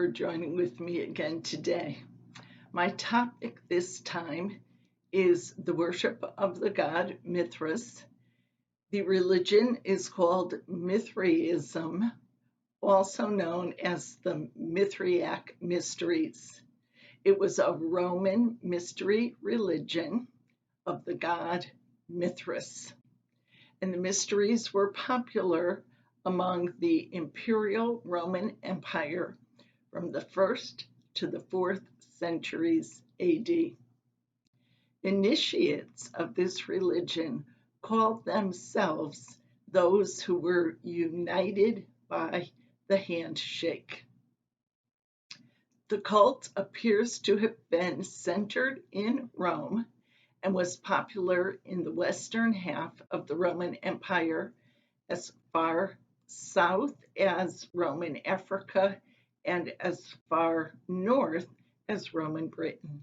for joining with me again today. My topic this time is the worship of the god Mithras. The religion is called Mithraism, also known as the Mithriac mysteries. It was a Roman mystery religion of the god Mithras, and the mysteries were popular among the imperial Roman Empire from the 1st to the 4th centuries AD. Initiates of this religion called themselves those who were united by the handshake. The cult appears to have been centered in Rome and was popular in the western half of the Roman Empire, as far south as Roman Africa and as far north as Roman Britain.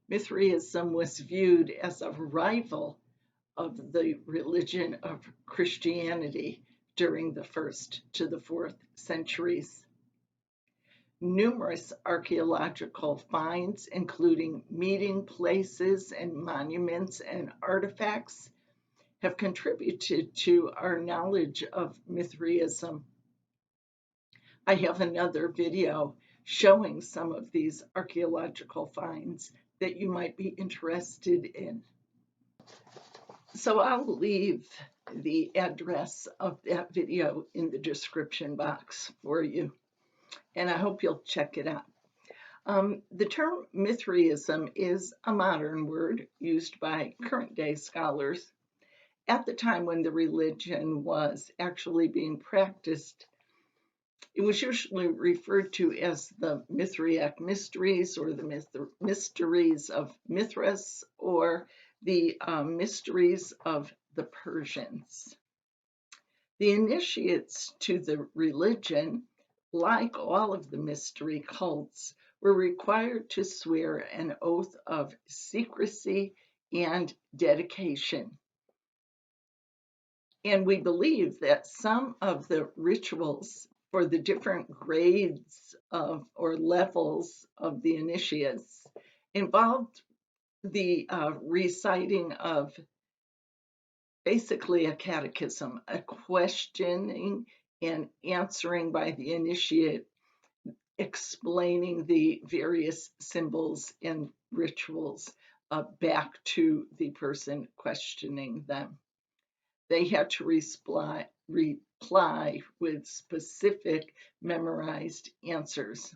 Mithraism was viewed as a rival of the religion of Christianity during the 1st to the 4th centuries. Numerous archaeological finds, including meeting places and monuments and artifacts, have contributed to our knowledge of Mithraism. I have another video showing some of these archaeological finds that you might be interested in. So I'll leave the address of that video in the description box for you, and I hope you'll check it out. The term Mithraism is a modern word used by current day scholars. At the time when the religion was actually being practiced, it was usually referred to as the Mithriac mysteries, or the mysteries of Mithras, or the mysteries of the Persians. The initiates to the religion, like all of the mystery cults, were required to swear an oath of secrecy and dedication. And we believe that some of the rituals for the different grades of or levels of the initiates involved the reciting of basically a catechism, a questioning and answering by the initiate, explaining the various symbols and rituals back to the person questioning them. They had to reply with specific memorized answers.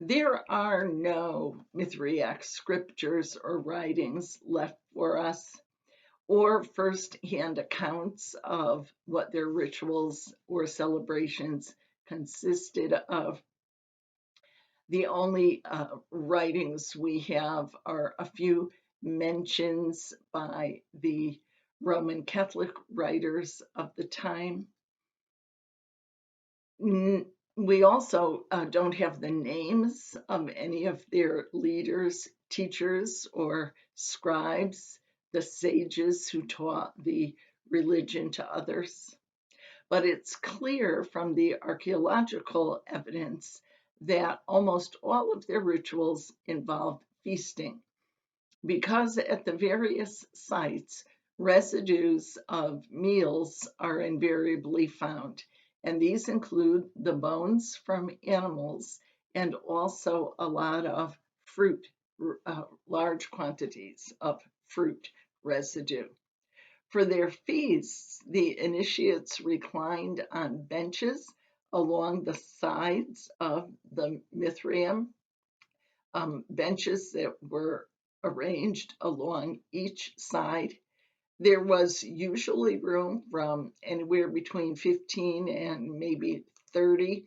There are no Mithriac scriptures or writings left for us, or first-hand accounts of what their rituals or celebrations consisted of. The only writings we have are a few mentions by the Roman Catholic writers of the time. We also don't have the names of any of their leaders, teachers, or scribes, the sages who taught the religion to others. But it's clear from the archaeological evidence that almost all of their rituals involved feasting, because at the various sites, residues of meals are invariably found, and these include the bones from animals and also a lot of fruit, large quantities of fruit residue. For their feasts, the initiates reclined on benches along the sides of the Mithraeum, benches that were arranged along each side. There was usually room from anywhere between 15 and maybe 30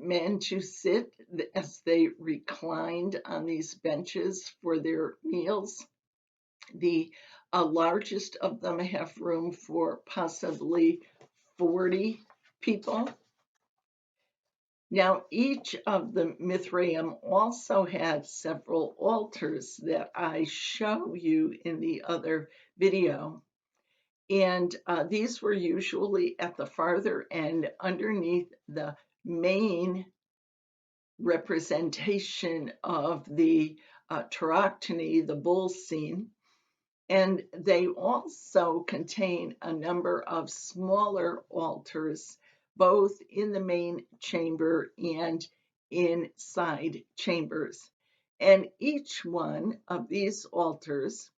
men to sit as they reclined on these benches for their meals. The largest of them have room for possibly 40 people. Now, each of the Mithraeum also had several altars that I show you in the other video. And these were usually at the farther end underneath the main representation of the Tauroctony, the bull scene. And they also contain a number of smaller altars, both in the main chamber and inside chambers. And each one of these altars,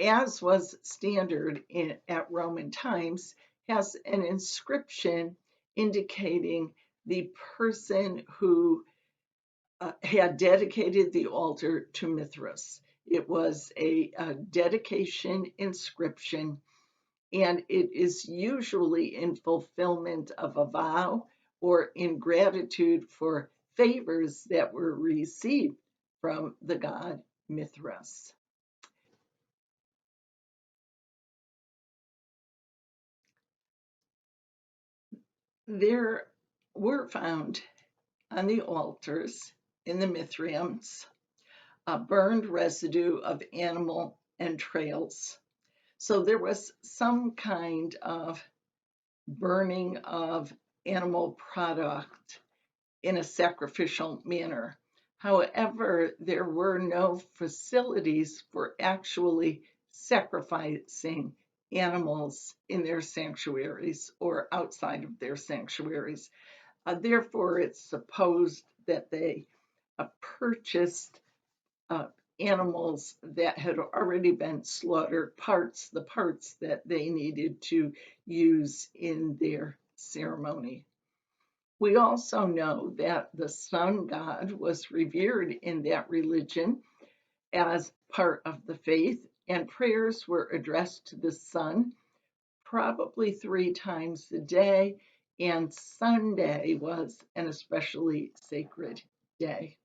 as was standard at Roman times, has an inscription indicating the person who had dedicated the altar to Mithras. It was a dedication inscription, and it is usually in fulfillment of a vow or in gratitude for favors that were received from the god Mithras. There were found on the altars in the Mithraeums a burned residue of animal entrails. So there was some kind of burning of animal product in a sacrificial manner. However, there were no facilities for actually sacrificing animals in their sanctuaries or outside of their sanctuaries. Therefore, it's supposed that they purchased uh, animals that had already been slaughtered, the parts that they needed to use in their ceremony. We also know that the sun god was revered in that religion as part of the faith, and prayers were addressed to the sun probably 3 times a day, and Sunday was an especially sacred day.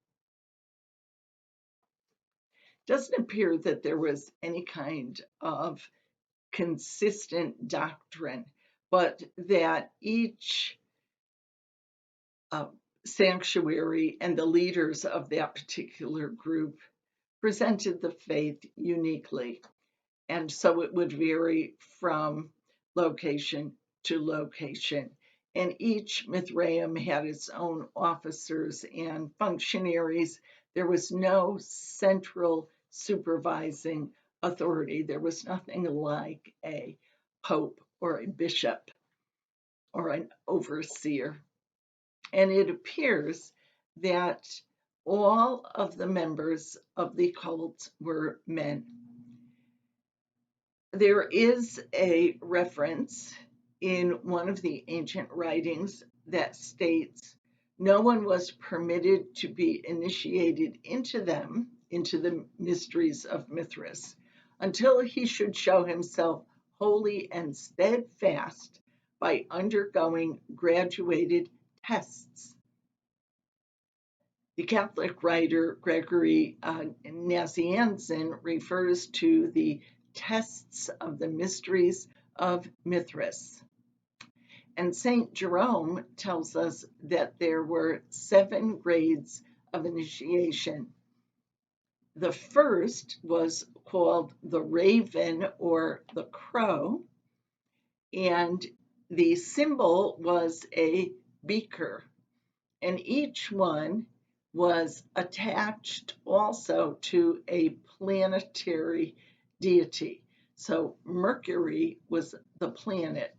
Doesn't appear that there was any kind of consistent doctrine, but that each uh, sanctuary and the leaders of that particular group presented the faith uniquely. And so it would vary from location to location. And each Mithraeum had its own officers and functionaries. There was no central supervising authority. There was nothing like a pope or a bishop or an overseer. And it appears that all of the members of the cult were men. There is a reference in one of the ancient writings that states no one was permitted to be initiated into them, into the mysteries of Mithras, until he should show himself holy and steadfast by undergoing graduated tests. The Catholic writer Gregory Nazianzen refers to the tests of the mysteries of Mithras. And St. Jerome tells us that there were 7 grades of initiation. The first was called the raven or the crow, and the symbol was a beaker, and each one was attached also to a planetary deity. So Mercury was the planet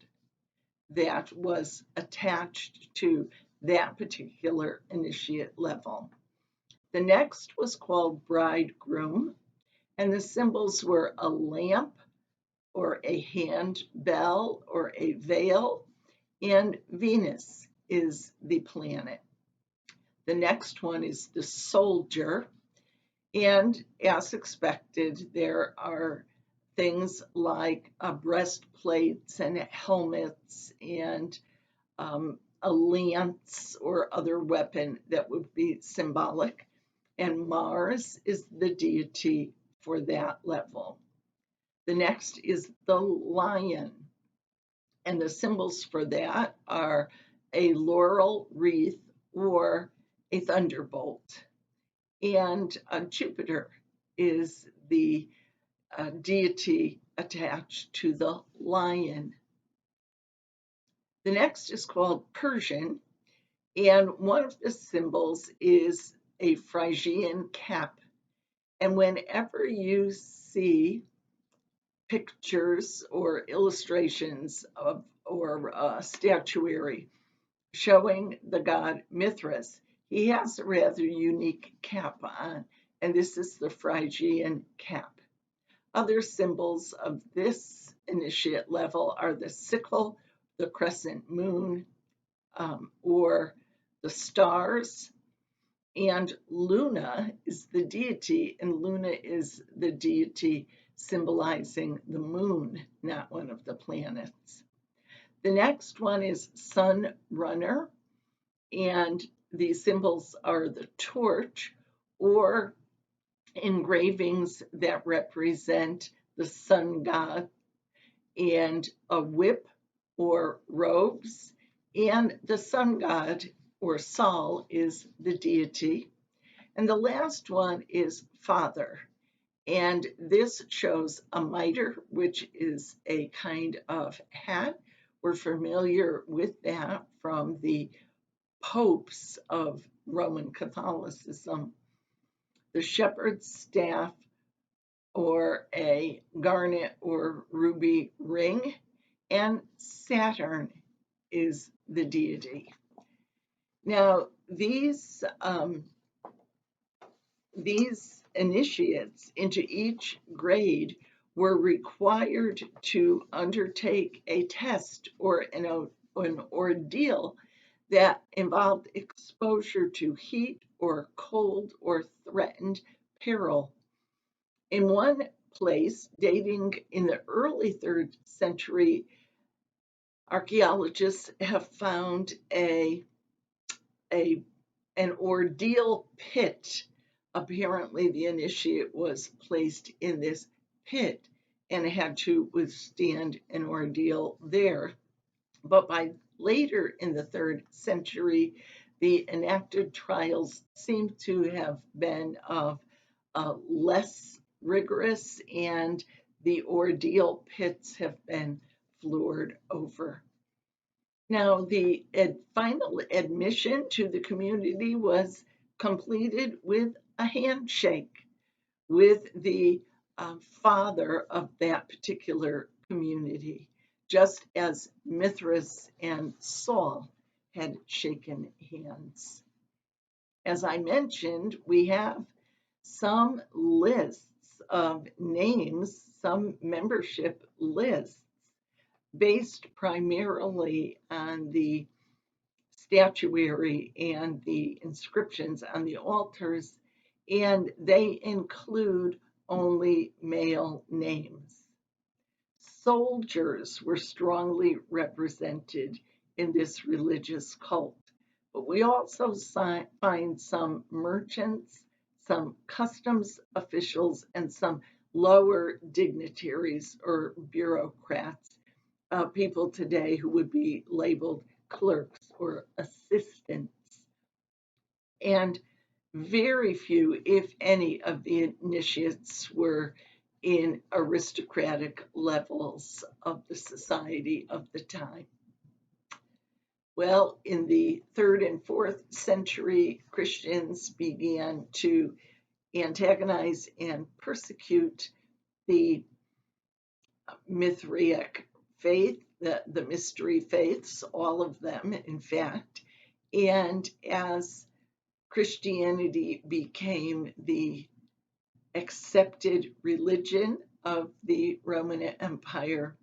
that was attached to that particular initiate level. The next was called bridegroom, and the symbols were a lamp or a hand bell or a veil, and Venus is the planet. The next one is the soldier, and as expected, there are things like breastplates and helmets and a lance or other weapon that would be symbolic. And Mars is the deity for that level. The next is the lion, and the symbols for that are a laurel wreath or a thunderbolt. And Jupiter is the deity attached to the lion. The next is called Persian, and one of the symbols is a Phrygian cap. And whenever you see pictures or illustrations of or statuary showing the god Mithras, he has a rather unique cap on, and this is the Phrygian cap. Other symbols of this initiate level are the sickle, the crescent moon, or the stars. And Luna is the deity, and Luna is the deity symbolizing the moon, not one of the planets. The next one is Sun Runner, and the symbols are the torch or engravings that represent the sun god, and a whip or robes, and the sun god or Sol is the deity. And the last one is Father, and this shows a mitre, which is a kind of hat. We're familiar with that from the popes of Roman Catholicism. The shepherd's staff, or a garnet or ruby ring, and Saturn is the deity. Now, these initiates into each grade were required to undertake a test or an ordeal that involved exposure to heat or cold or threatened peril. In one place, dating in the early 3rd century, archaeologists have found an ordeal pit. Apparently, the initiate was placed in this pit and had to withstand an ordeal there. But by later in the 3rd century, the enacted trials seem to have been of less rigorous, and the ordeal pits have been floored over. Now, the final admission to the community was completed with a handshake with the father of that particular community, just as Mithras and Saul had shaken hands. As I mentioned, we have some lists of names, some membership lists, based primarily on the statuary and the inscriptions on the altars, and they include only male names. Soldiers were strongly represented in this religious cult, but we also find some merchants, some customs officials, and some lower dignitaries or bureaucrats, people today who would be labeled clerks or assistants. And very few, if any, of the initiates were in aristocratic levels of the society of the time. Well, in the 3rd and 4th century, Christians began to antagonize and persecute the Mithriac faith, the mystery faiths, all of them, in fact. And as Christianity became the accepted religion of the Roman Empire,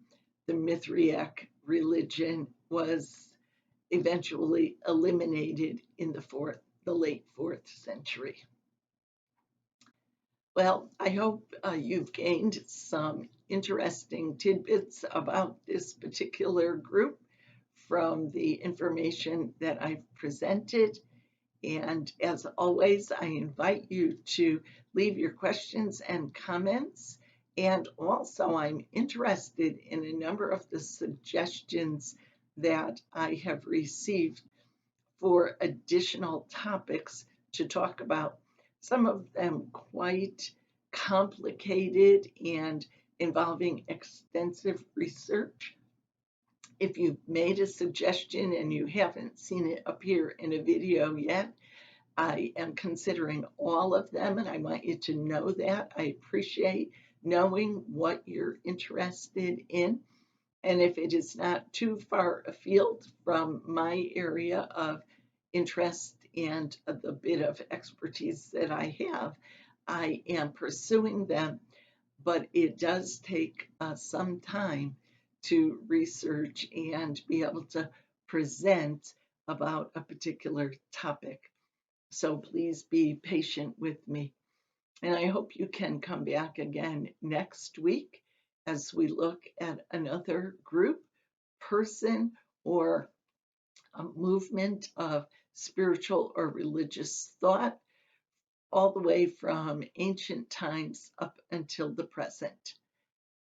the Mithriac religion was eventually eliminated in the late 4th century. Well, I hope you've gained some interesting tidbits about this particular group from the information that I've presented. And as always, I invite you to leave your questions and comments. And also, I'm interested in a number of the suggestions that I have received for additional topics to talk about, some of them quite complicated and involving extensive research. If you've made a suggestion and you haven't seen it appear in a video yet, I am considering all of them, and I want you to know that. I appreciate knowing what you're interested in. And if it is not too far afield from my area of interest and the bit of expertise that I have, I am pursuing them. But it does take some time to research and be able to present about a particular topic. So please be patient with me. And I hope you can come back again next week as we look at another group, person, or a movement of spiritual or religious thought, all the way from ancient times up until the present.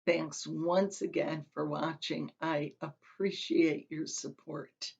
Thanks once again for watching. I appreciate your support.